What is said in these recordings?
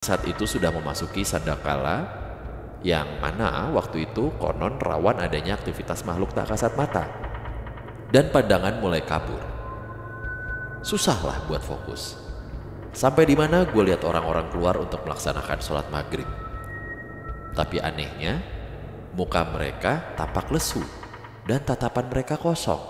Saat itu sudah memasuki sandakala yang mana waktu itu konon rawan adanya aktivitas makhluk tak kasat mata. Dan pandangan mulai kabur. Susahlah buat fokus. Sampai di mana gue lihat orang-orang keluar untuk melaksanakan sholat maghrib. Tapi anehnya, muka mereka tampak lesu dan tatapan mereka kosong.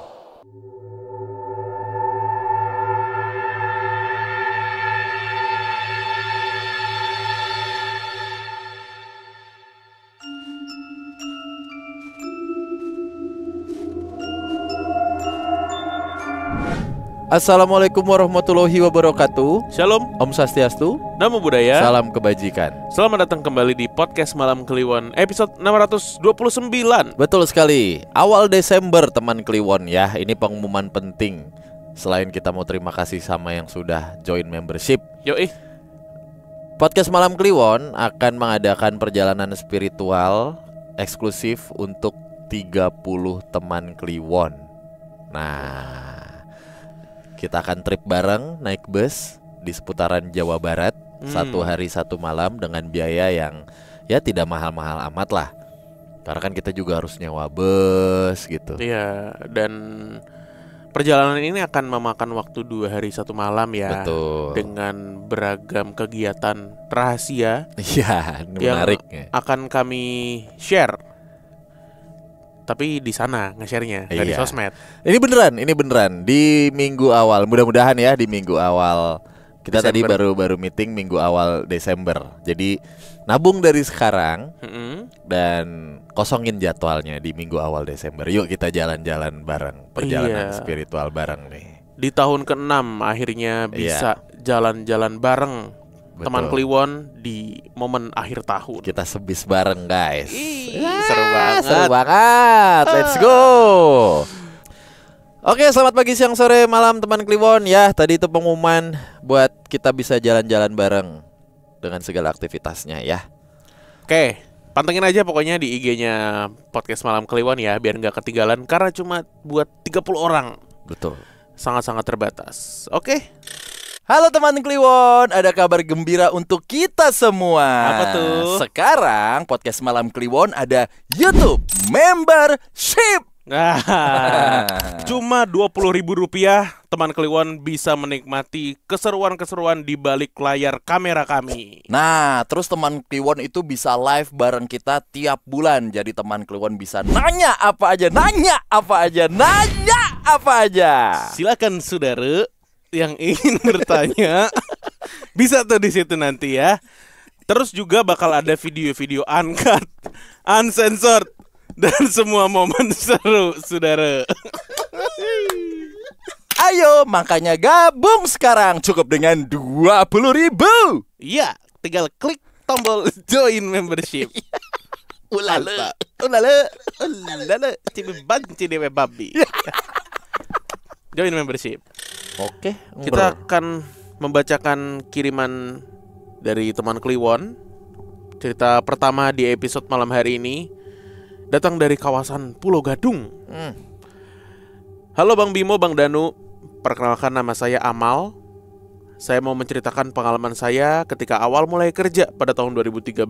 Assalamualaikum warahmatullahi wabarakatuh. Shalom, Om Swastiastu, Namo Buddhaya. salam kebajikan. Selamat datang kembali di podcast Malam Kliwon episode 629. Betul sekali, awal Desember teman Kliwon ya. Ini pengumuman penting. Selain kita mau terima kasih sama yang sudah join membership, Yoi. Podcast Malam Kliwon akan mengadakan perjalanan spiritual eksklusif untuk 30 teman Kliwon. Nah, kita akan trip bareng naik bus di seputaran Jawa Barat 1 hari 1 malam dengan biaya yang ya tidak mahal-mahal amat lah. Karena kan kita juga harus nyewa bus gitu. Iya, dan perjalanan ini akan memakan waktu 2 hari 1 malam ya. Betul. Dengan beragam kegiatan rahasia Iya, yang menarik. akan kami share. Tapi di sana nge-share-nya, nggak di Iya. sosmed. Ini beneran di minggu awal. Mudah-mudahan ya di minggu awal. Kita tadi Desember. baru meeting minggu awal Desember. Jadi nabung dari sekarang dan kosongin jadwalnya di minggu awal Desember. Yuk kita jalan-jalan bareng, perjalanan Iya. spiritual bareng nih. Di tahun ke-6 akhirnya bisa jalan-jalan bareng teman Kliwon di momen akhir tahun. Kita sebis bareng guys. Seru banget. Seru banget. Let's go. Oke, selamat pagi, siang, sore, malam teman Kliwon ya. Tadi itu pengumuman buat kita bisa jalan-jalan bareng dengan segala aktivitasnya ya. Oke, pantengin aja pokoknya di IG-nya Podcast Malam Kliwon ya, biar nggak ketinggalan karena cuma buat 30 orang. Betul. Sangat-sangat terbatas. Oke. Halo teman Kliwon, ada kabar gembira untuk kita semua. Apa tuh? Sekarang Podcast Malam Kliwon ada YouTube Membership. Nah, cuma Rp20.000 teman Kliwon bisa menikmati keseruan-keseruan di balik layar kamera kami. Nah, terus teman Kliwon itu bisa live bareng kita tiap bulan. Jadi teman Kliwon bisa nanya apa aja. Silakan saudara yang ingin bertanya bisa tuh di situ nanti ya. Terus juga bakal ada video-video uncut, uncensored dan semua momen seru, saudara. Ayo, makanya gabung sekarang. Cukup dengan 20.000. Iya, tinggal klik tombol join membership. Ulala. Cibibang cidewe babi. Join membership. Oke, Kita akan membacakan kiriman dari teman Kliwon. Cerita pertama di episode malam hari ini datang dari kawasan Pulau Gadung. Halo Bang Bimo, Bang Danu. Perkenalkan, nama saya Amal. Saya mau menceritakan pengalaman saya ketika awal mulai kerja pada tahun 2013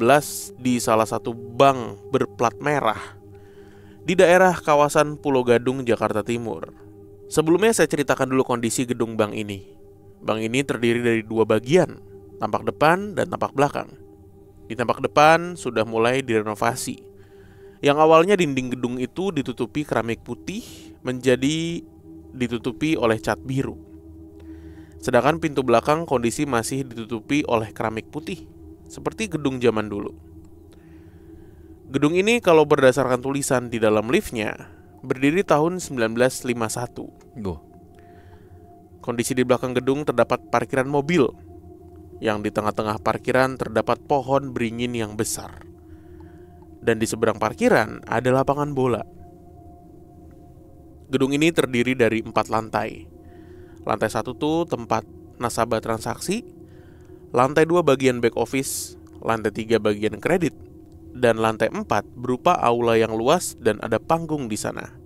di salah satu bank berplat merah di daerah kawasan Pulau Gadung, Jakarta Timur. Sebelumnya saya ceritakan dulu kondisi gedung bank ini. Bank ini terdiri dari 2 bagian, tampak depan dan tampak belakang. Di tampak depan sudah mulai direnovasi. Yang awalnya dinding gedung itu ditutupi keramik putih menjadi ditutupi oleh cat biru. Sedangkan pintu belakang kondisi masih ditutupi oleh keramik putih, seperti gedung zaman dulu. Gedung ini kalau berdasarkan tulisan di dalam liftnya berdiri tahun 1951. Kondisi di belakang gedung terdapat parkiran mobil. Yang di tengah-tengah parkiran terdapat pohon beringin yang besar. Dan di seberang parkiran ada lapangan bola. Gedung ini terdiri dari 4 lantai. Lantai 1 tuh tempat nasabah transaksi. Lantai 2 bagian back office. Lantai 3 bagian kredit. Dan lantai 4 berupa aula yang luas dan ada panggung di sana.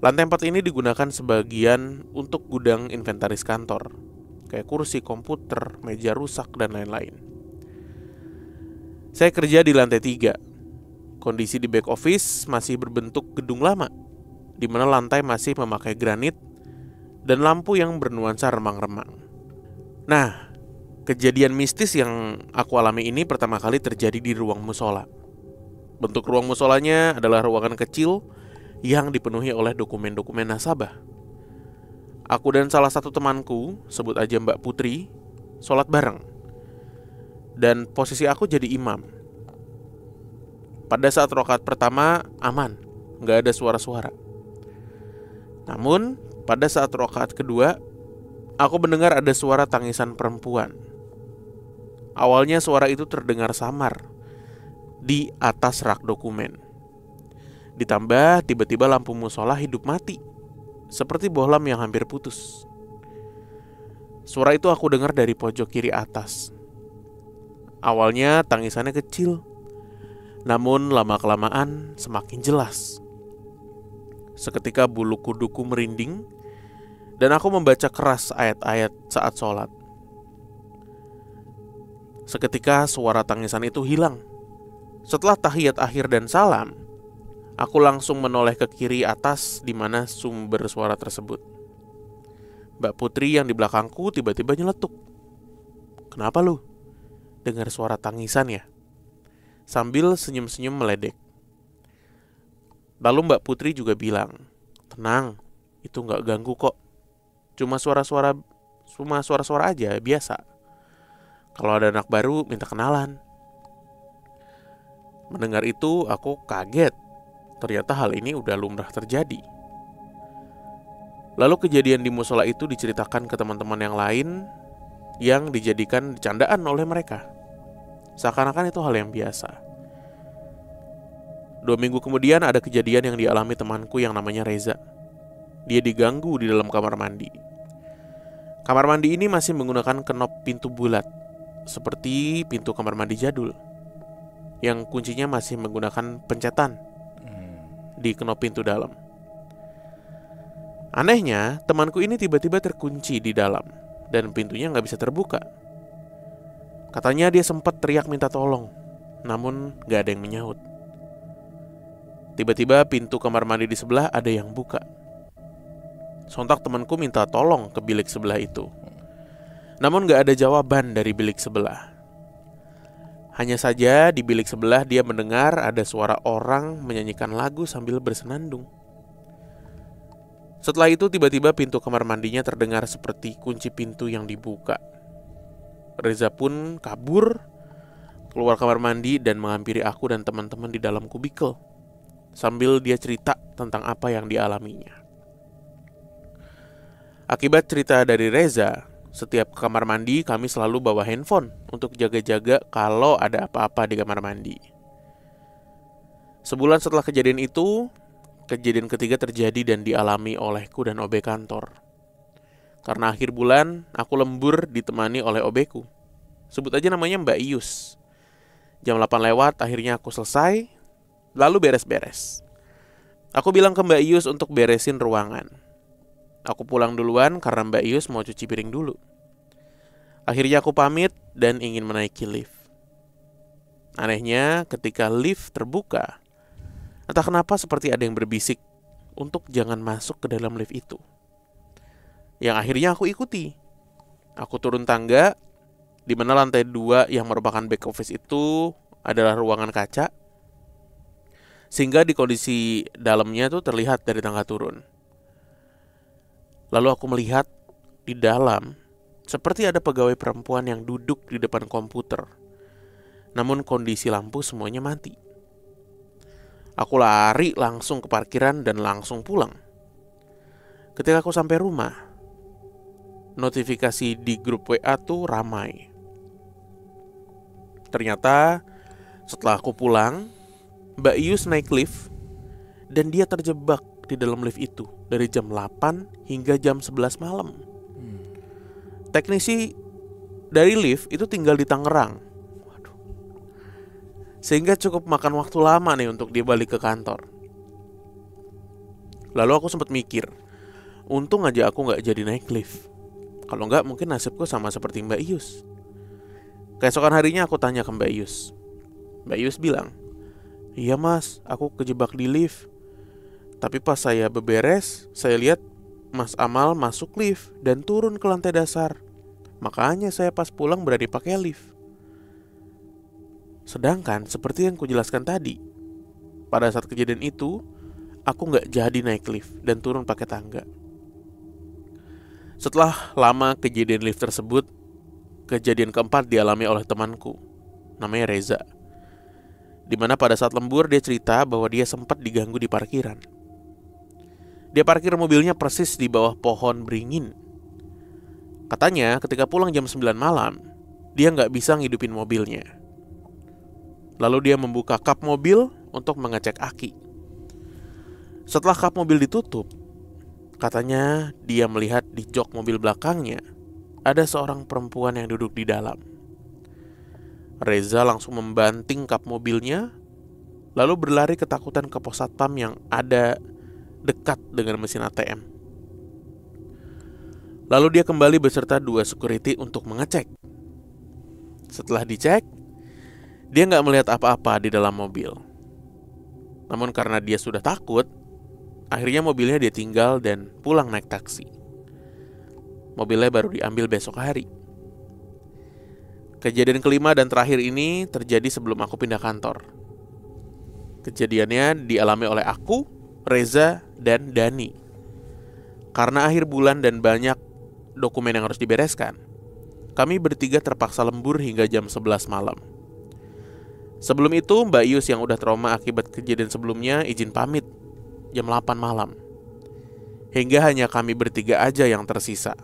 Lantai 4 ini digunakan sebagian untuk gudang inventaris kantor, kayak kursi, komputer, meja rusak, dan lain-lain. Saya kerja di lantai 3. Kondisi di back office masih berbentuk gedung lama, di mana lantai masih memakai granit dan lampu yang bernuansa remang-remang. Nah, kejadian mistis yang aku alami ini pertama kali terjadi di ruang musola. Bentuk ruang musolanya adalah ruangan kecil yang dipenuhi oleh dokumen-dokumen nasabah. Aku dan salah satu temanku, sebut aja Mbak Putri, sholat bareng. Dan posisi aku jadi imam. Pada saat rakaat pertama aman, gak ada suara-suara. Namun pada saat rakaat kedua, aku mendengar ada suara tangisan perempuan. Awalnya suara itu terdengar samar di atas rak dokumen. Ditambah tiba-tiba lampu musola hidup mati, seperti bohlam yang hampir putus. Suara itu aku dengar dari pojok kiri atas. Awalnya tangisannya kecil, namun lama-kelamaan semakin jelas. Seketika bulu kuduku merinding, dan aku membaca keras ayat-ayat saat sholat. Seketika suara tangisan itu hilang. Setelah tahiyat akhir dan salam, aku langsung menoleh ke kiri atas di mana sumber suara tersebut. Mbak Putri yang di belakangku tiba-tiba nyeletuk. "Kenapa lu? Dengar suara tangisan ya?" Sambil senyum-senyum meledek. Lalu Mbak Putri juga bilang, "Tenang, itu gak ganggu kok. Cuma suara-suara aja, biasa. Kalau ada anak baru minta kenalan." Mendengar itu aku kaget. Ternyata hal ini udah lumrah terjadi. Lalu kejadian di musola itu diceritakan ke teman-teman yang lain yang dijadikan candaan oleh mereka. Seakan-akan itu hal yang biasa. 2 minggu kemudian ada kejadian yang dialami temanku yang namanya Reza. Dia diganggu di dalam kamar mandi. Kamar mandi ini masih menggunakan kenop pintu bulat, seperti pintu kamar mandi jadul, yang kuncinya masih menggunakan pencetan di kenop pintu dalam. Anehnya, temanku ini tiba-tiba terkunci di dalam dan pintunya gak bisa terbuka. Katanya dia sempat teriak minta tolong, namun gak ada yang menyaut. Tiba-tiba pintu kamar mandi di sebelah ada yang buka. Sontak temanku minta tolong ke bilik sebelah itu. Namun gak ada jawaban dari bilik sebelah. Hanya saja di bilik sebelah dia mendengar ada suara orang menyanyikan lagu sambil bersenandung. Setelah itu tiba-tiba pintu kamar mandinya terdengar seperti kunci pintu yang dibuka. Reza pun kabur, keluar kamar mandi dan menghampiri aku dan teman-teman di dalam kubikel, sambil dia cerita tentang apa yang dialaminya. Akibat cerita dari Reza, setiap ke kamar mandi kami selalu bawa handphone untuk jaga-jaga kalau ada apa-apa di kamar mandi. Sebulan setelah kejadian itu, kejadian ketiga terjadi dan dialami olehku dan OB kantor. Karena akhir bulan, aku lembur ditemani oleh OB-ku. Sebut aja namanya Mbak Ius. Jam 8 lewat, akhirnya aku selesai, lalu beres-beres. Aku bilang ke Mbak Ius untuk beresin ruangan. Aku pulang duluan karena Mbak Ius mau cuci piring dulu. Akhirnya aku pamit dan ingin menaiki lift. Anehnya, ketika lift terbuka, entah kenapa seperti ada yang berbisik untuk jangan masuk ke dalam lift itu. Yang akhirnya aku ikuti. Aku turun tangga, di mana lantai 2 yang merupakan back office itu adalah ruangan kaca, sehingga di kondisi dalamnya tuh terlihat dari tangga turun. Lalu aku melihat di dalam seperti ada pegawai perempuan yang duduk di depan komputer. Namun kondisi lampu semuanya mati. Aku lari langsung ke parkiran dan langsung pulang. Ketika aku sampai rumah, notifikasi di grup WA tuh ramai. Ternyata setelah aku pulang, Mbak Ius naik lift dan dia terjebak di dalam lift itu dari jam 8 hingga jam 11 malam. Teknisi dari lift itu tinggal di Tangerang. Waduh. Sehingga cukup makan waktu lama nih untuk dia balik ke kantor. Lalu aku sempat mikir, untung aja aku gak jadi naik lift. Kalau enggak mungkin nasibku sama seperti Mbak Ius. Keesokan harinya aku tanya ke Mbak Ius, Mbak Yus bilang, "Iya mas, aku kejebak di lift. Tapi pas saya beberes, saya lihat Mas Amal masuk lift dan turun ke lantai dasar. Makanya saya pas pulang berani pakai lift. Sedangkan seperti yang kujelaskan tadi, pada saat kejadian itu, aku gak jadi naik lift dan turun pakai tangga. Setelah lama kejadian lift tersebut, kejadian keempat dialami oleh temanku, namanya Reza. Dimana pada saat lembur dia cerita bahwa dia sempat diganggu di parkiran. Dia parkir mobilnya persis di bawah pohon beringin. Katanya ketika pulang jam 9 malam, dia gak bisa ngidupin mobilnya. Lalu dia membuka kap mobil untuk mengecek aki. Setelah kap mobil ditutup, katanya dia melihat di jok mobil belakangnya ada seorang perempuan yang duduk di dalam. Reza langsung membanting kap mobilnya, lalu berlari ketakutan ke pos satpam yang ada dekat dengan mesin ATM. Lalu dia kembali beserta 2 security untuk mengecek. Setelah dicek, dia gak melihat apa-apa di dalam mobil. Namun karena dia sudah takut, akhirnya mobilnya dia tinggal dan pulang naik taksi. Mobilnya baru diambil besok hari. Kejadian kelima dan terakhir ini terjadi sebelum aku pindah kantor. Kejadiannya dialami oleh aku, Reza, dan Dani. Karena akhir bulan dan banyak dokumen yang harus dibereskan, kami bertiga terpaksa lembur hingga jam 11 malam. Sebelum itu, Mbak Yus yang udah trauma akibat kejadian sebelumnya izin pamit jam 8 malam. Hingga hanya kami bertiga aja yang tersisa.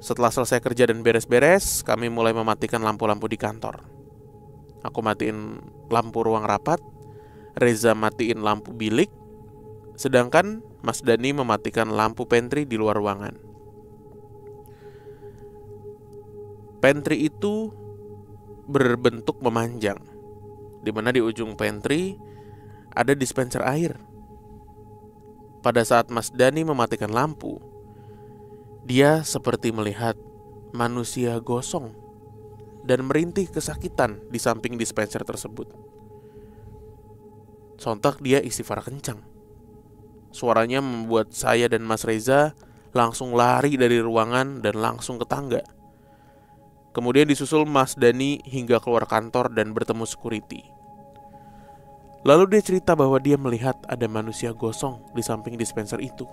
Setelah selesai kerja dan beres-beres, kami mulai mematikan lampu-lampu di kantor. Aku matiin lampu ruang rapat, Reza matiin lampu bilik, sedangkan Mas Dani mematikan lampu pantry di luar ruangan. Pantry itu berbentuk memanjang, di mana di ujung pantry ada dispenser air. Pada saat Mas Dani mematikan lampu, dia seperti melihat manusia gosong dan merintih kesakitan di samping dispenser tersebut. Sontak dia istighfar kencang. Suaranya membuat saya dan Mas Reza langsung lari dari ruangan dan langsung ke tangga. Kemudian disusul Mas Dani hingga keluar kantor dan bertemu security. Lalu dia cerita bahwa dia melihat ada manusia gosong di samping dispenser itu.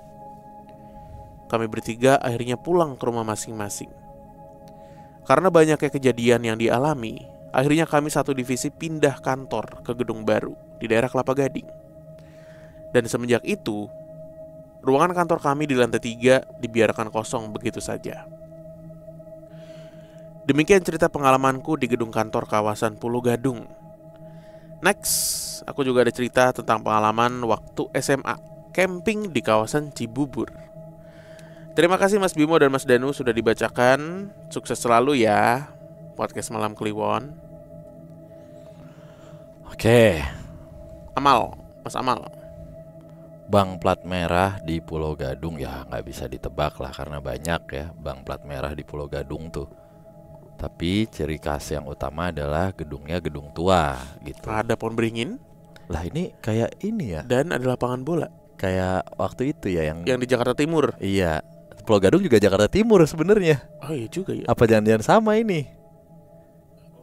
Kami bertiga akhirnya pulang ke rumah masing-masing. Karena banyaknya kejadian yang dialami, akhirnya kami satu divisi pindah kantor ke gedung baru di daerah Kelapa Gading. Dan semenjak itu, ruangan kantor kami di lantai 3 dibiarkan kosong begitu saja. Demikian cerita pengalamanku di gedung kantor kawasan Pulau Gadung. Next, aku juga ada cerita tentang pengalaman waktu SMA camping di kawasan Cibubur. Terima kasih Mas Bimo dan Mas Danu sudah dibacakan. Sukses selalu ya podcast Malam Kliwon. Oke, Mas Amal. Bank plat merah di Pulau Gadung ya nggak bisa ditebak lah karena banyak ya bank plat merah di Pulau Gadung tuh. Tapi ciri khas yang utama adalah gedungnya gedung tua gitu. Ada pohon beringin. Lah ini kayak ini ya. Dan ada lapangan bola. Kayak waktu itu ya yang di Jakarta Timur. Iya. Pulau Gadung juga Jakarta Timur sebenarnya. Oh iya juga ya. Apa jangan-jangan sama ini?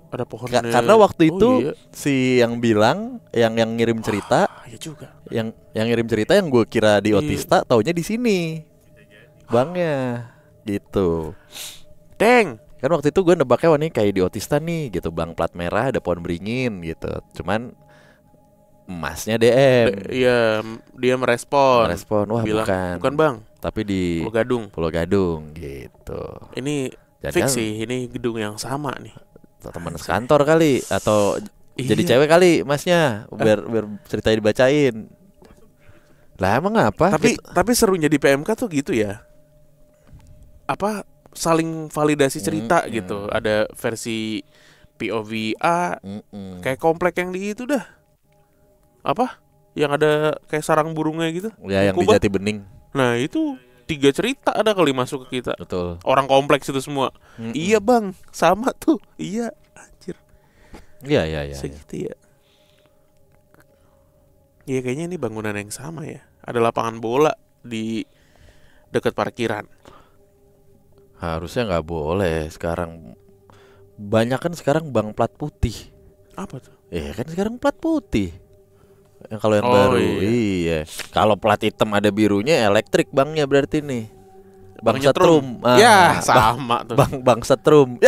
Ada pohonnya. Karena waktu itu iya. Si yang bilang yang ngirim cerita. Iya juga. Yang ngirim cerita yang gue kira di Otista, taunya di sini. Banknya gitu. Deng. Kan waktu itu gue nebaknya wah nih kayak di Otista nih gitu, bank plat merah ada pohon beringin gitu. Cuman emasnya DM. Iya, dia merespon. Wah bilang, bukan bang, tapi di Pulau Gadung gitu. Ini fix sih, ini gedung yang sama nih. Teman sekantor kali atau jadi cewek kali masnya biar ceritanya dibacain. Lah emang apa? Tapi serunya di PMK tuh gitu ya. Apa saling validasi cerita gitu. Ada versi POV A, kayak komplek yang di itu dah. Apa? Yang ada kayak sarang burungnya gitu. Ya yang di Jati Bening. Nah itu 3 cerita ada kali masuk ke kita. Betul. Orang kompleks itu semua. Iya bang, sama tuh. Iya, anjir. Iya, iya, iya. Segitu ya. Iya kayaknya ini bangunan yang sama ya. Ada lapangan bola di dekat parkiran. Harusnya nggak boleh sekarang. Banyak kan sekarang bank plat putih. Apa tuh? Kan sekarang plat putih. Yang kalau yang Oh, baru, iya. iya. Kalau plat hitam ada birunya, elektrik banknya berarti nih. Bang Banknya Setrum. Ya sama tuh. Bang Setrum.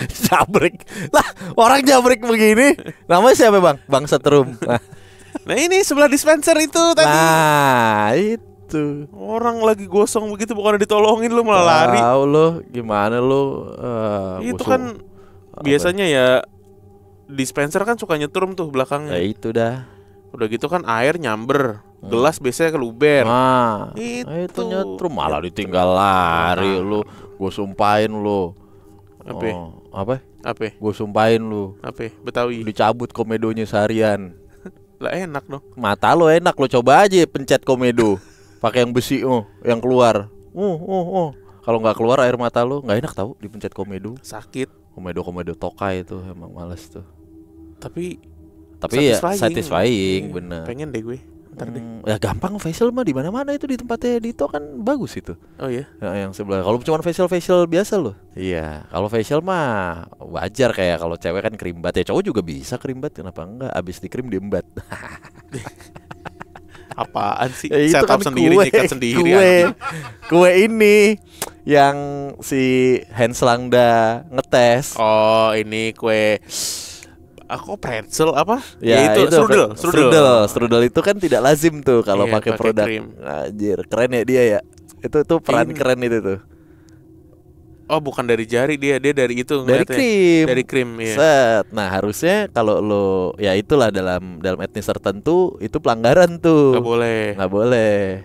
Jabrik. Lah, orang jabrik begini. Namanya siapa, Bang? Bang Setrum. Nah ini sebelah dispenser itu tadi. Nah, itu. Orang lagi gosong begitu bukan ditolongin lu malah lari. Tahu lo gimana lo? Itu kan biasanya ya dispenser kan suka nyetrum tuh Ya belakangnya. itu dah. Udah gitu kan air nyamber. Gelas biasanya keluber. Nah, Itu. itu nyetrum malah ditinggal lari lu. Gue sumpahin lu. Apa? Apa? Apa? Gue sumpahin lu. Apa? Betawi. Dicabut komedonya seharian. Lah enak dong. Mata lo enak, lo coba aja pencet komedo. Pakai yang besi yang keluar. Kalau nggak keluar air mata lo nggak enak tahu dipencet komedo. Sakit. Komedo Tokai itu emang males tuh. Tapi ya satisfying bener. Pengen deh gue. Ntar deh. Ya gampang facial mah di mana-mana itu di tempatnya Dito kan bagus itu. Oh iya. Ya, yang sebelah. Kalau cuma facial biasa loh. Iya, kalau facial mah wajar kayak kalau cewek kan krimbat ya, cowok juga bisa krimbat kenapa enggak? Abis dikrim diembat. Apaan sih? Ya, itu Setup kan sendiri, nyikat sendiri. Kue ini yang si Hans Langda ngetes. Oh ini kue. Aku pretzel apa? Ya, itu strudel itu kan tidak lazim tuh kalau Iya, pakai pakai produk. krim. Anjir, keren ya dia ya. Itu peran Ini. keren itu tuh. Oh bukan dari jari dia dari itu Dari ngeliatnya. krim. Dari krim ya. Set. Nah, harusnya kalau lo ya itulah dalam etnis tertentu itu pelanggaran tuh. Gak boleh. Nggak boleh.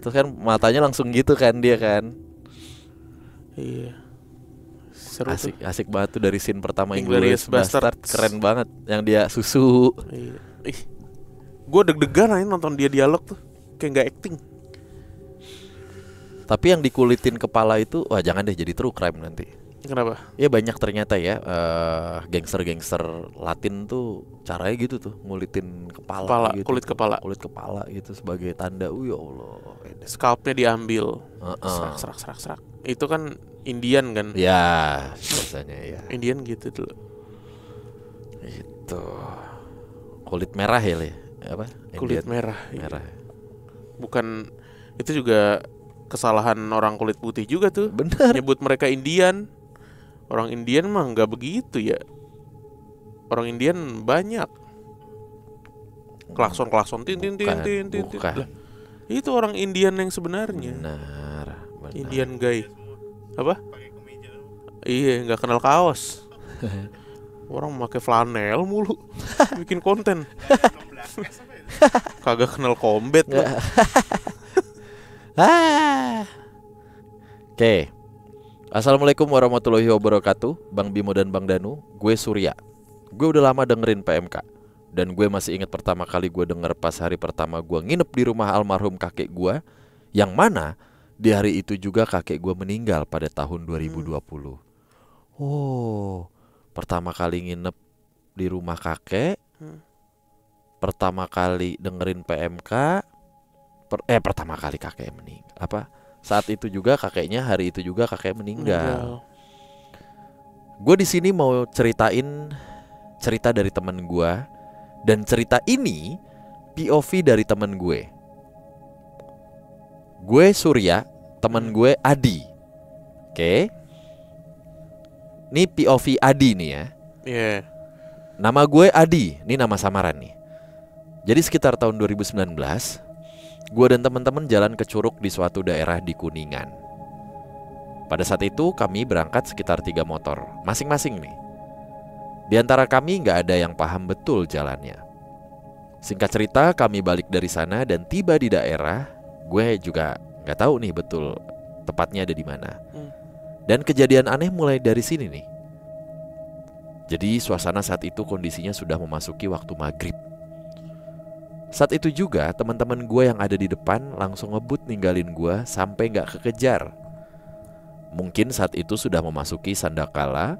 Terus kan matanya langsung gitu kan dia kan. Iya. Seru tuh. Asik banget tuh dari scene pertama Inglourious Inglourious Bastard. Basterds. Keren banget yang dia susu. Iya. Gue deg-degan aja nonton dia dialog tuh. Kayak gak acting. Tapi yang dikulitin kepala itu wah jangan deh jadi true crime nanti. Kenapa? Ya banyak ternyata ya gangster Latin tuh caranya gitu tuh ngulitin kepala gitu. Kulit kepala. Kulit kepala gitu sebagai tanda ya Allah. Scalpnya diambil. Serak. Itu kan Indian kan? Ya biasanya ya. Indian gitu dulu. Itu kulit merah ya Le? Apa? Kulit Indian. merah. Merah. Bukan itu juga kesalahan orang kulit putih juga tuh. Benar. Nyebut mereka Indian. Orang Indian mah nggak begitu ya. Orang Indian banyak. Klakson tin. Bukan. Lah, itu orang Indian yang sebenarnya. Benar. Indian guy. Apa? Iya, nggak kenal kaos. Orang pakai flanel mulu. Bikin konten. Kagak kenal combat loh. Oke. Assalamualaikum warahmatullahi wabarakatuh. Bang Bimo dan Bang Danu. Gue Surya. Gue udah lama dengerin PMK. Dan gue masih ingat pertama kali gue denger pas hari pertama gue nginep di rumah almarhum kakek gue. Yang mana di hari itu juga kakek gue meninggal pada tahun 2020. Oh, pertama kali nginep di rumah kakek. Pertama kali dengerin PMK. Pertama kali kakek meninggal. Saat itu juga kakeknya, hari itu juga kakek meninggal. Gue di sini mau ceritain cerita dari temen gue. Dan cerita ini POV dari temen gue. Gue Surya, temen gue Adi. Oke. Ini POV Adi nih ya. Iya. Nama gue Adi, ini nama samaran nih. Jadi sekitar tahun 2019, gue dan teman-teman jalan ke curug di suatu daerah di Kuningan. Pada saat itu kami berangkat sekitar 3 motor, masing-masing nih. Di antara kami gak ada yang paham betul jalannya. Singkat cerita kami balik dari sana dan tiba di daerah. Gue juga gak tahu nih betul tepatnya ada di mana. Dan kejadian aneh mulai dari sini nih. Jadi suasana saat itu kondisinya sudah memasuki waktu maghrib. Saat itu juga teman-teman gue yang ada di depan langsung ngebut ninggalin gue sampai gak kekejar. Mungkin saat itu sudah memasuki sandakala.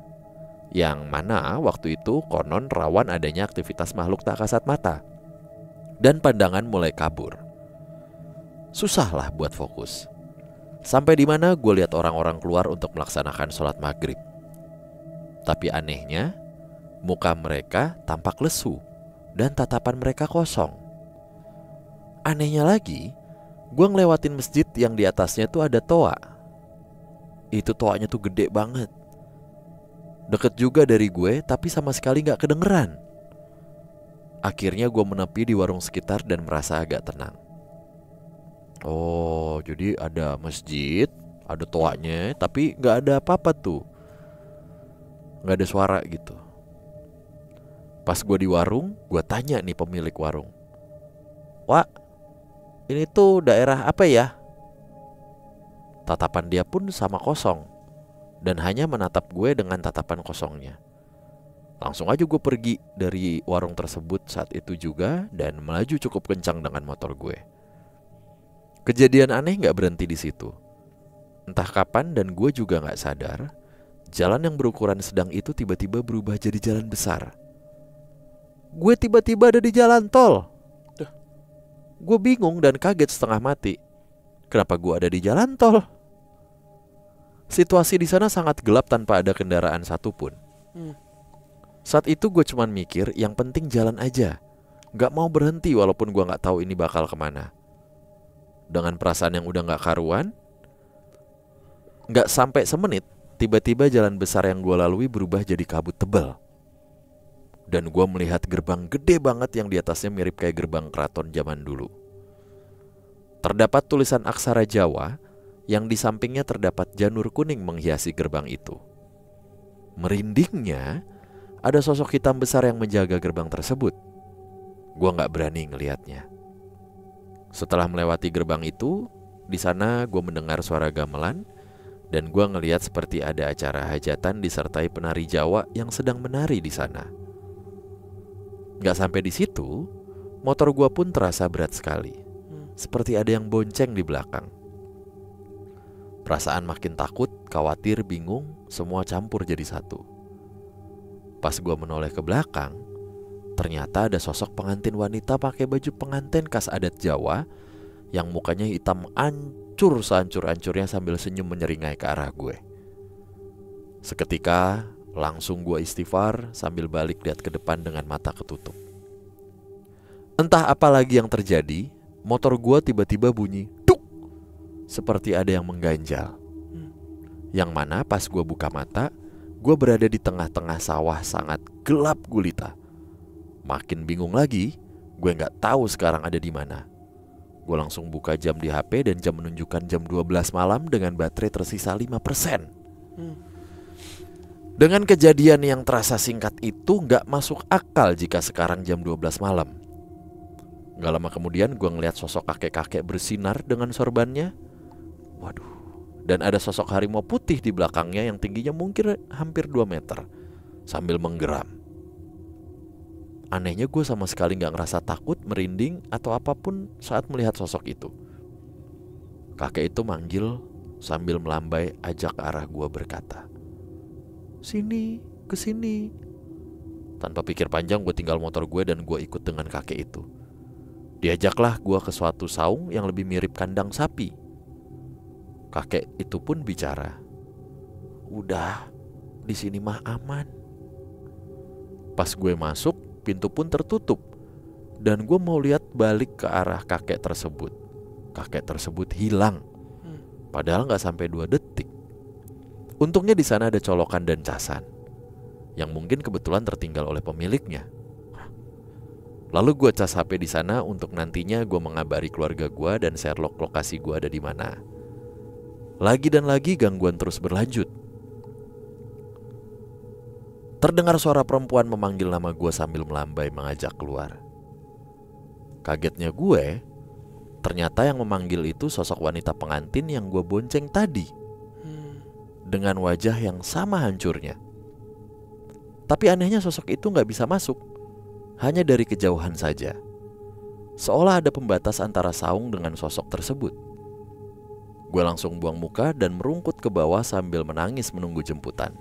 Yang mana waktu itu konon rawan adanya aktivitas makhluk tak kasat mata. Dan pandangan mulai kabur. Susah lah buat fokus. Sampai di mana gue lihat orang-orang keluar untuk melaksanakan sholat maghrib. Tapi anehnya, muka mereka tampak lesu dan tatapan mereka kosong. Anehnya lagi, gue ngelewatin masjid yang di atasnya tuh ada toa. Itu toanya tuh gede banget. Deket juga dari gue, tapi sama sekali gak kedengeran. Akhirnya gue menepi di warung sekitar dan merasa agak tenang. Oh, jadi ada masjid, ada toanya, tapi gak ada apa-apa tuh. Gak ada suara gitu. Pas gue di warung, gue tanya nih pemilik warung, "Wak, ini tuh daerah apa ya?" Tatapan dia pun sama kosong, dan hanya menatap gue dengan tatapan kosongnya. Langsung aja gue pergi dari warung tersebut saat itu juga dan melaju cukup kencang dengan motor gue. Kejadian aneh gak berhenti di situ. Entah kapan dan gue juga gak sadar, jalan yang berukuran sedang itu tiba-tiba berubah jadi jalan besar. Gue tiba-tiba ada di jalan tol. Gue bingung dan kaget setengah mati. Kenapa gue ada di jalan tol? Situasi di sana sangat gelap tanpa ada kendaraan satupun. Saat itu gue cuman mikir yang penting jalan aja. Gak mau berhenti walaupun gue gak tahu ini bakal kemana. Dengan perasaan yang udah gak karuan, gak sampai semenit, tiba-tiba jalan besar yang gue lalui berubah jadi kabut tebal. Dan gue melihat gerbang gede banget yang di atasnya mirip kayak gerbang keraton zaman dulu. Terdapat tulisan aksara Jawa yang di sampingnya terdapat janur kuning menghiasi gerbang itu. Merindingnya, ada sosok hitam besar yang menjaga gerbang tersebut. Gue gak berani ngelihatnya. Setelah melewati gerbang itu, di sana gue mendengar suara gamelan dan gue ngelihat seperti ada acara hajatan disertai penari Jawa yang sedang menari di sana. Gak sampai di situ, motor gue pun terasa berat sekali, seperti ada yang bonceng di belakang. Perasaan makin takut, khawatir, bingung, semua campur jadi satu. Pas gue menoleh ke belakang, ternyata ada sosok pengantin wanita pakai baju pengantin khas adat Jawa yang mukanya hitam hancur sehancur-hancurnya sambil senyum menyeringai ke arah gue. Seketika langsung gue istighfar sambil balik lihat ke depan dengan mata ketutup. Entah apa lagi yang terjadi, motor gue tiba-tiba bunyi duk, seperti ada yang mengganjal. Yang mana pas gue buka mata, gue berada di tengah-tengah sawah sangat gelap gulita. Makin bingung lagi, gue gak tahu sekarang ada di mana. Gue langsung buka jam di HP dan jam menunjukkan jam 12 malam dengan baterai tersisa 5%. Dengan kejadian yang terasa singkat itu gak masuk akal jika sekarang jam 12 malam. Gak lama kemudian gue ngeliat sosok kakek-kakek bersinar dengan sorbannya. Waduh, dan ada sosok harimau putih di belakangnya yang tingginya mungkin hampir 2 meter sambil menggeram. Anehnya gue sama sekali gak ngerasa takut, merinding, atau apapun saat melihat sosok itu. Kakek itu manggil sambil melambai ajak ke arah gue berkata, "Sini, kesini." Tanpa pikir panjang gue tinggal motor gue dan gue ikut dengan kakek itu. Diajaklah gue ke suatu saung yang lebih mirip kandang sapi. Kakek itu pun bicara, "Udah, di sini mah aman." Pas gue masuk, pintu pun tertutup dan gue mau lihat balik ke arah kakek tersebut. Kakek tersebut hilang, padahal gak sampai 2 detik. Untungnya di sana ada colokan dan casan yang mungkin kebetulan tertinggal oleh pemiliknya. Lalu gue cas HP di sana untuk nantinya gue mengabari keluarga gue dan Sherlock lokasi gue ada di mana. Lagi dan lagi gangguan terus berlanjut. Terdengar suara perempuan memanggil nama gue sambil melambai mengajak keluar. Kagetnya gue, ternyata yang memanggil itu sosok wanita pengantin yang gue bonceng tadi, dengan wajah yang sama hancurnya. Tapi anehnya sosok itu gak bisa masuk, hanya dari kejauhan saja. Seolah ada pembatas antara saung dengan sosok tersebut. Gue langsung buang muka dan merungkut ke bawah sambil menangis menunggu jemputan.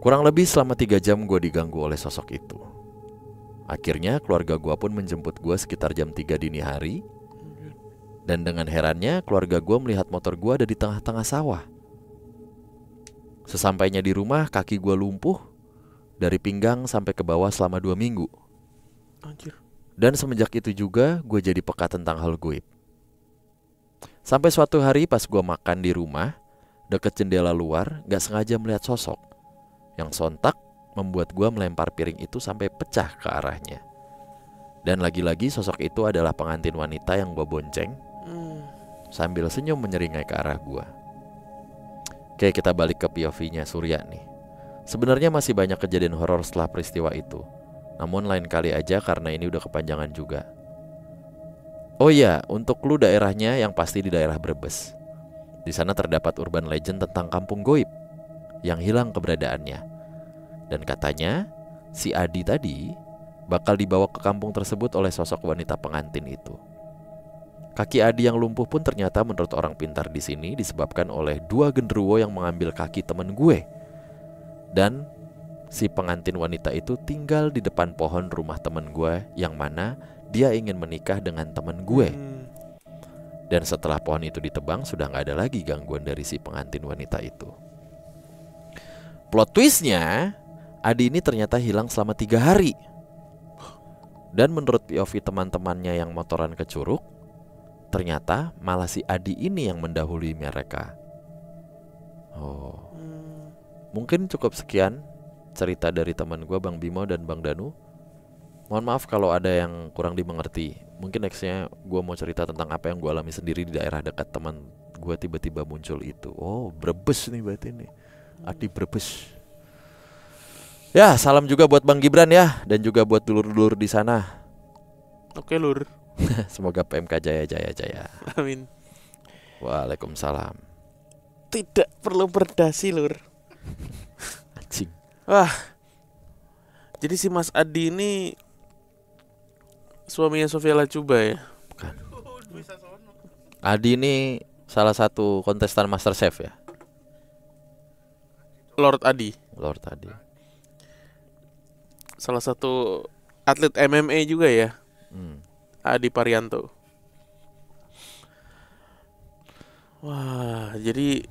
Kurang lebih selama 3 jam gue diganggu oleh sosok itu. Akhirnya keluarga gue pun menjemput gue sekitar jam 3 dini hari. Dan dengan herannya keluarga gue melihat motor gue ada di tengah-tengah sawah. Sesampainya di rumah kaki gue lumpuh dari pinggang sampai ke bawah selama 2 minggu. Anjir. Dan semenjak itu juga gue jadi peka tentang hal goib. Sampai suatu hari pas gue makan di rumah, deket jendela luar, gak sengaja melihat sosok yang sontak membuat gue melempar piring itu sampai pecah ke arahnya. Dan lagi-lagi sosok itu adalah pengantin wanita yang gue bonceng sambil senyum menyeringai ke arah gue. Oke, kita balik ke POV-nya Surya nih. Sebenarnya masih banyak kejadian horor setelah peristiwa itu, namun lain kali aja karena ini udah kepanjangan juga. Oh iya, untuk lu daerahnya yang pasti di daerah Brebes. Di sana terdapat urban legend tentang kampung goib yang hilang keberadaannya. Dan katanya si Adi tadi bakal dibawa ke kampung tersebut oleh sosok wanita pengantin itu. Kaki Adi yang lumpuh pun ternyata menurut orang pintar di sini disebabkan oleh 2 genderuwo yang mengambil kaki temen gue. Dan si pengantin wanita itu tinggal di depan pohon rumah temen gue yang mana dia ingin menikah dengan temen gue. Dan setelah pohon itu ditebang sudah gak ada lagi gangguan dari si pengantin wanita itu. Plot twistnya, Adi ini ternyata hilang selama 3 hari. Dan menurut POV teman-temannya yang motoran ke Curug, ternyata malah si Adi ini yang mendahului mereka. Mungkin cukup sekian cerita dari teman gue Bang Bimo dan Bang Danu. Mohon maaf kalau ada yang kurang dimengerti. Mungkin nextnya gue mau cerita tentang apa yang gue alami sendiri di daerah dekat teman gue tiba-tiba muncul itu. Oh, Brebes nih berarti nih, Adi Brebes. Ya, salam juga buat Bang Gibran ya, dan juga buat dulur-dulur di sana. Oke, Lur. Semoga PMK jaya. Amin. Waalaikumsalam. Tidak perlu berdasi, Lur. Anjing. Wah. Jadi si Mas Adi ini suaminya Sofia Lacuba ya? Bukan. Adi ini salah satu kontestan MasterChef ya? Lord Adi. Lord Adi. Salah satu atlet MMA juga ya? Adi Parianto. Wah, jadi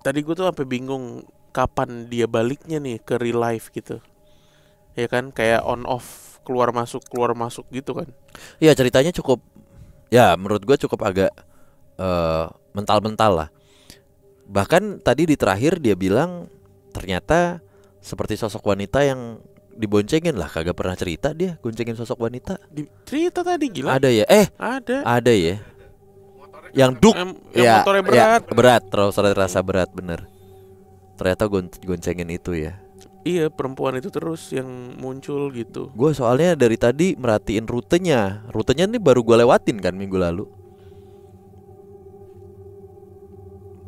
tadi gue tuh sampai bingung kapan dia baliknya nih ke real life gitu. Ya kan, kayak on off, keluar masuk gitu kan. Iya, ceritanya cukup, ya menurut gue cukup agak mental-mental lah. Bahkan tadi di terakhir dia bilang ternyata seperti sosok wanita yang diboncengin lah. Kagak pernah cerita dia goncengin sosok wanita. Cerita tadi gila. Ada ya? Ada ya. Yang duk yang motornya berat. Ya, berat, terus rasa berat bener. Ternyata goncengin itu ya. Iya, perempuan itu terus yang muncul gitu. Gue soalnya dari tadi merhatiin rutenya. Rutenya ini baru gue lewatin kan minggu lalu.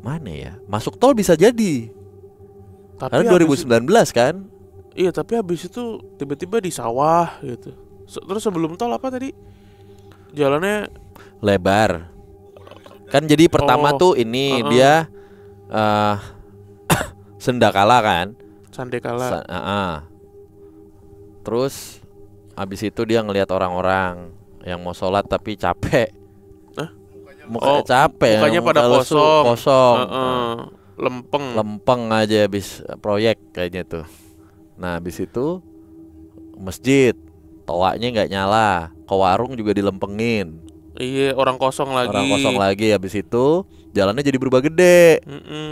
Mana ya? Masuk tol bisa jadi. Tapi karena 2019 kan. Iya, tapi habis itu tiba-tiba di sawah gitu. Terus sebelum tol apa tadi? Jalannya lebar. Kan jadi pertama tuh ini dia Sendakala kan? Sandekala. Terus habis itu dia ngelihat orang-orang yang mau sholat tapi capek. Mukanya capek. Mukanya pada kosong. Lempeng aja habis proyek kayaknya tuh. Nah habis itu masjid toanya nggak nyala, ke warung juga dilempengin. Iya, orang kosong lagi. Habis itu jalannya jadi berubah gede.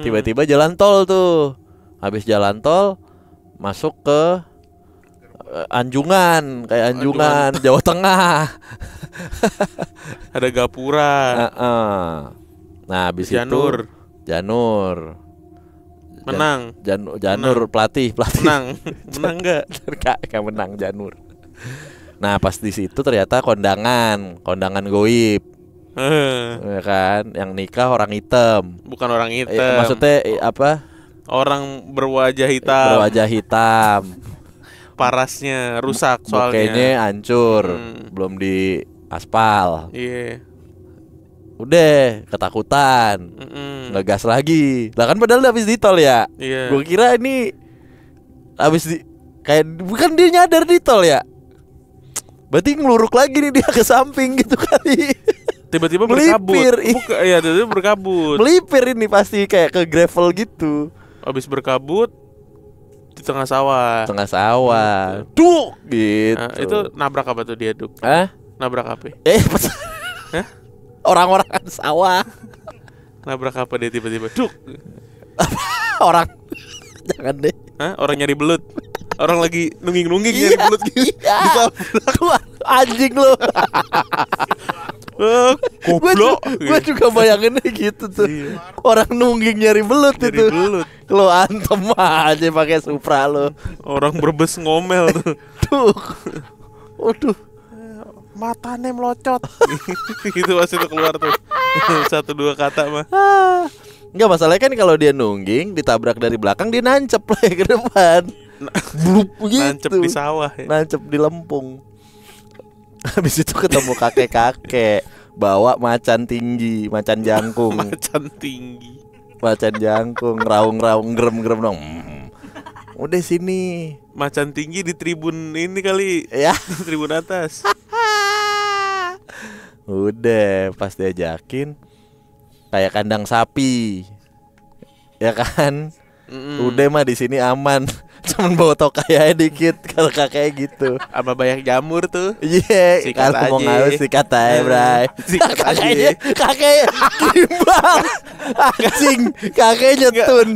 Tiba-tiba jalan tol tuh. Habis jalan tol masuk ke Anjungan, kayak Anjungan Jawa Tengah. Ada gapura. Nah habis Janur. itu Janur menang. Janur menang. Pelatih menang nggak? Nggak menang Janur. Nah pas di situ ternyata kondangan goib. Ya kan, yang nikah orang hitam. Bukan orang hitam. Maksudnya apa? Orang berwajah hitam. Parasnya rusak soalnya. Bokehnya hancur, belum di aspal. Iya. Udah ketakutan, ngegas lagi. Lah kan padahal habis ditol ya. Iya. Gue kira ini habis kayak bukan dia nyadar ditol ya. Berarti ngeluruk lagi nih dia ke samping gitu kali. Tiba-tiba berkabut. Melipir. Iya, tiba-tiba berkabut. Melipir ini pasti kayak ke gravel gitu. Habis berkabut di tengah sawah. Tengah sawah. Duk gitu. Nah, itu nabrak apa tuh dia, Duk? Hah? Nabrak apa? Hah? Orang-orang sawah. Nabrak apa dia tiba-tiba? Duk. Orang. Jangan deh. Hah? Orang nyari belut. Orang lagi nungging-nungging nyari belut gitu. Ditabrak. Anjing lo. Goblok. Gue juga bayanginnya gitu tuh. Orang nungging nyari belut Nyari itu. belut. Lo antem aja pakai Supra lo. Orang Brebes ngomel tuh. Tuh. Waduh. Matanya melocot. Gitu pasti tuh keluar tuh. 1-2 kata mah. Enggak, masalahnya kan kalau dia nungging ditabrak dari belakang dia nancep lah ke depan. Blup gitu. Nancep di sawah ya. Nancep di lempung. Habis itu ketemu kakek-kakek bawa macan tinggi, macan jangkung. Macan tinggi. Macan jangkung, raung-raung, gerem-gerem dong. Udah sini. Macan tinggi di tribun ini kali. Ya. Tribun atas. Udah pas diajakin kayak kandang sapi. Ya kan? Udah mah di sini aman. Cuman bawa tokai aja dikit kalau kakek gitu. Sama banyak jamur tuh. Iya, Sikat kalau mau aja. ngalus sikat aja, Bray. Sikat Kakeknya, aja. kakek gimbal. Anjing, kakek nyetun.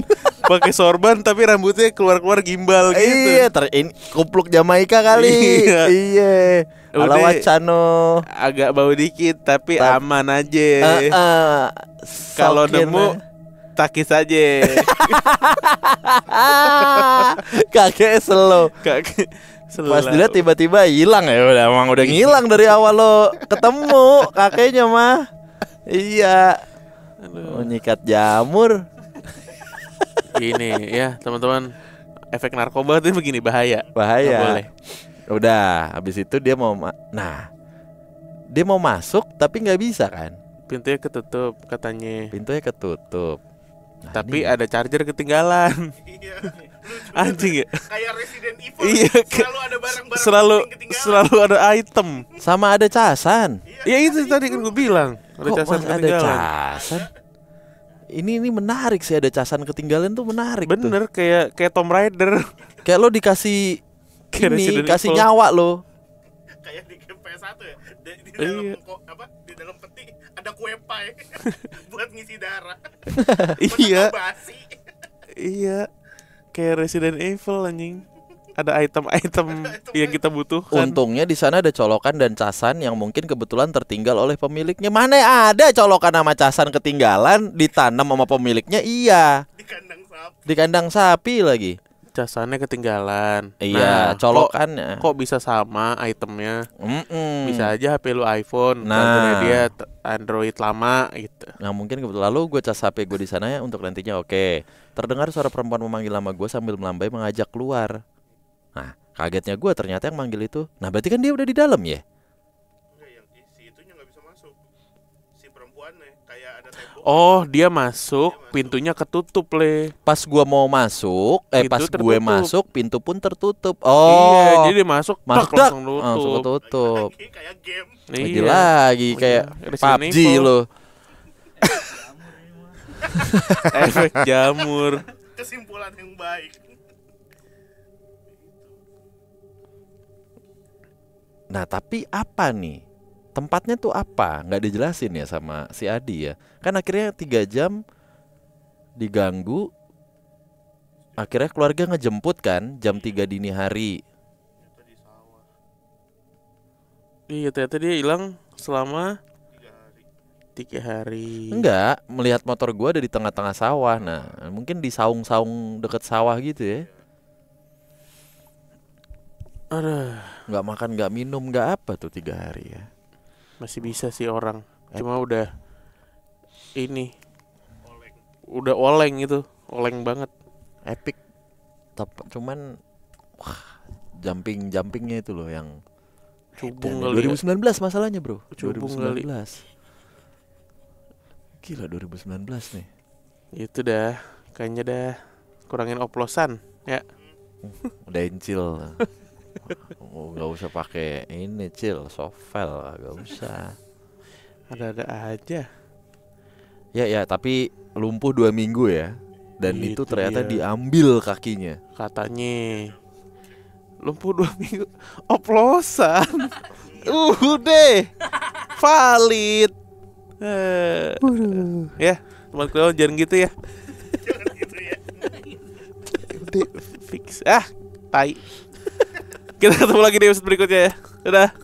Pakai sorban tapi rambutnya keluar-keluar gimbal gitu. Iya, ini kupluk Jamaika kali. Iya. Iya. Ala Udah. Wacano. Agak bau dikit tapi aman aja. Kalau Sokin nemu takis aja. kakek slow. Kakek Pas dilihat tiba-tiba hilang ya, udah ngilang dari awal lo ketemu kakeknya mah. Iya. Oh, nyikat jamur. Gini ya teman-teman, efek narkoba tuh begini bahaya. Bahaya. Nggak boleh. Udah, habis itu dia mau dia mau masuk tapi nggak bisa kan? Pintunya ketutup katanya. Pintunya ketutup. Nah, Tapi ini ada charger ketinggalan. Anjing ya. Kayak Resident Evil. Iya, Selalu ada barang-barang selalu penting ketinggalan. selalu ada item. sama ada casan. Ya itu tadi kan gue bilang. Ada Kok casan mas ada ketinggalan. casan? Ini menarik sih, ada casan ketinggalan tuh menarik. Bener kayak Tomb Raider. Kayak lo dikasih Kayak ini, Resident kasih Evil. nyawa lo. Kayak di game PS1 ya. Di Iya. dalam di dalam peti ada kue pie buat ngisi darah. Iya. Padahal basi. Iya. Kayak Resident Evil anjing. Ada item-item yang kita butuhkan. Untungnya di sana ada colokan dan casan yang mungkin kebetulan tertinggal oleh pemiliknya. Mana ada colokan sama casan ketinggalan ditanam sama pemiliknya? Iya. Di kandang sapi. Di kandang sapi lagi. Casannya ketinggalan. Iya, colokannya. Kok bisa sama itemnya? Bisa Bisa. aja HP lu iPhone, Nah. chargernya dia Android lama gitu. Nah mungkin kebetulan lalu gue cas HP gue di sana ya untuk nantinya oke. Terdengar suara perempuan memanggil nama gue sambil melambai mengajak keluar. Nah kagetnya gue ternyata yang manggil itu. Nah berarti kan dia udah di dalam ya? Enggak, yang si itunya nggak bisa masuk. Si perempuannya kayak ada tembok. Oh, dia masuk, pintunya ketutup le. Pas gue mau masuk, pas Pintu gue tertutup. masuk pintu pun tertutup. Iya, Oh, jadi dia masuk, masuk tak, langsung langsung tutup. tutup. Lagi kayak game. Lagi lagi kayak Resident PUBG Evil. lo. Efek jamur. Kesimpulan yang baik. Nah tapi apa nih? Tempatnya tuh apa? Nggak dijelasin ya sama si Adi ya. Kan akhirnya 3 jam diganggu. Akhirnya keluarga ngejemput kan jam 3 dini hari. Iya, ternyata dia hilang selama 3 hari. Enggak, melihat motor gua ada di tengah-tengah sawah. Nah mungkin di saung-saung deket sawah gitu ya. Aduh, Nggak makan, nggak minum, nggak apa tuh 3 hari ya. masih bisa sih orang. Cuma udah ini. Udah oleng itu, oleng banget. Epic. Cuman wah, jumpingnya itu loh yang Cubung edan ya. kali ya. 2019 masalahnya bro. Cubung kali. 2019. Gila 2019 nih. Itu dah, kayaknya dah kurangin oplosan ya. Udah encil. Gak usah pakai ini cil, sovel, gak usah. Ada-ada aja. Ya, tapi lumpuh 2 minggu ya. Dan itu Itu ternyata dia. diambil kakinya. Katanya lumpuh 2 minggu. Oplosan. Udah valid. Ya, teman kalian jangan gitu ya. Jangan gitu ya. Udah fix. Tai. Kita ketemu lagi di episode berikutnya ya. Dadah.